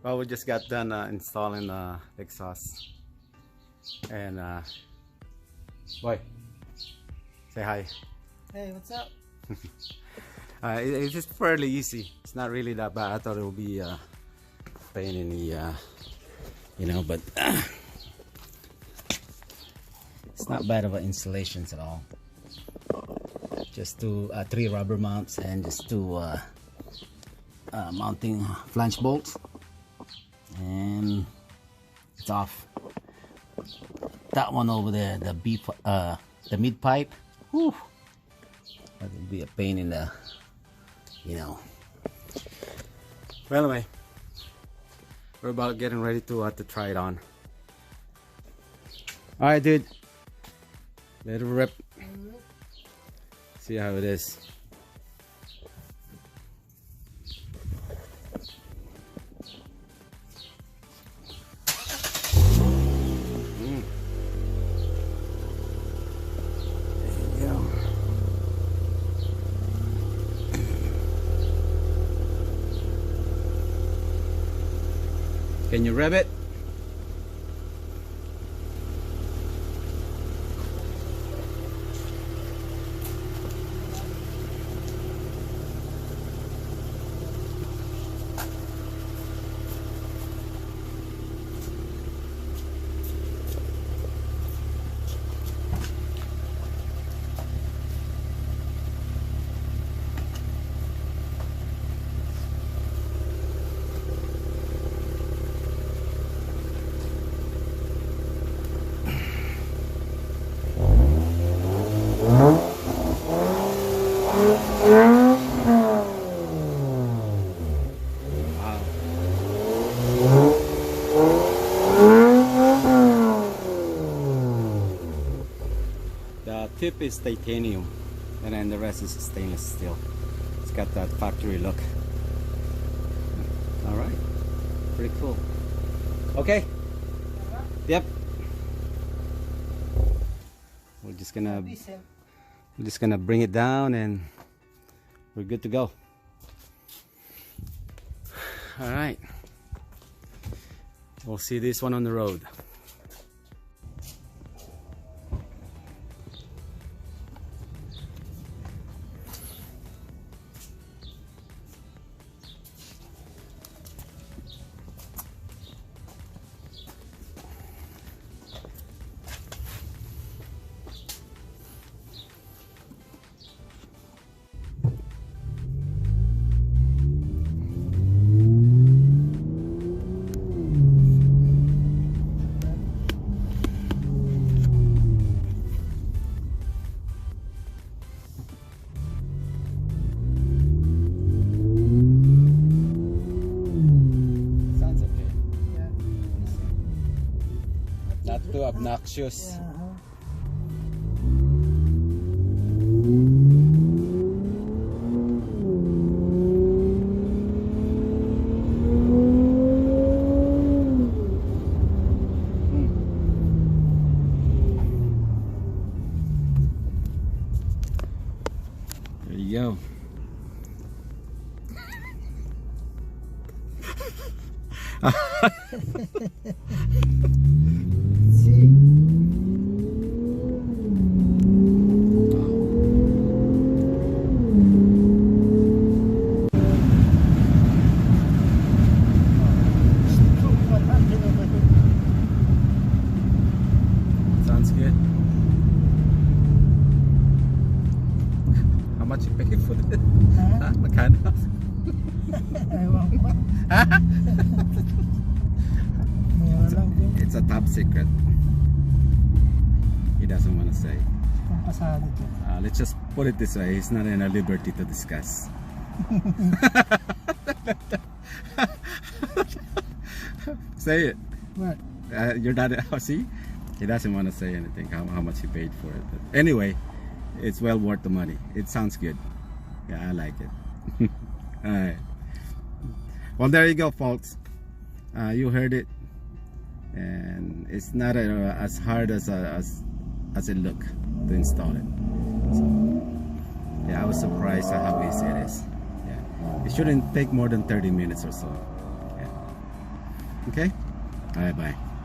Well, we just got done installing Lexus, and boy, say hi. Hey, what's up? It's just fairly easy. It's not really that bad. I thought it would be pain in the but it's not bad of an installations at all. Just 3 rubber mounts and just 2 mounting flange bolts, and it's off. That one over there, the mid pipe, whew, that would be a pain in the, Well, anyway, we're about getting ready to try it on. All right, dude, let it rip. See how it is. Can you rev it? The tip is titanium, and then the rest is stainless steel. It's got that factory look. All right, pretty cool. Okay. Yep. We're just gonna bring it down, and we're good to go. All right. We'll see this one on the road. Not too obnoxious. Yeah. There you go. Sounds good. How much you pay for this? Huh? Magkano? Mura lang din. It's a top secret. He doesn't want to say. Pampasado to. Let's just put it this way, he's not in a liberty to discuss. Say it. What? Your dad, see? He doesn't want to say anything, how much he paid for it. But anyway, it's well worth the money. It sounds good. Yeah, I like it. Alright. Well, there you go, folks. You heard it. And it's not as hard as it look to install it. So, yeah, I was surprised at how easy it is. Yeah. It shouldn't take more than 30 minutes or so. Yeah. Okay. All right. Bye.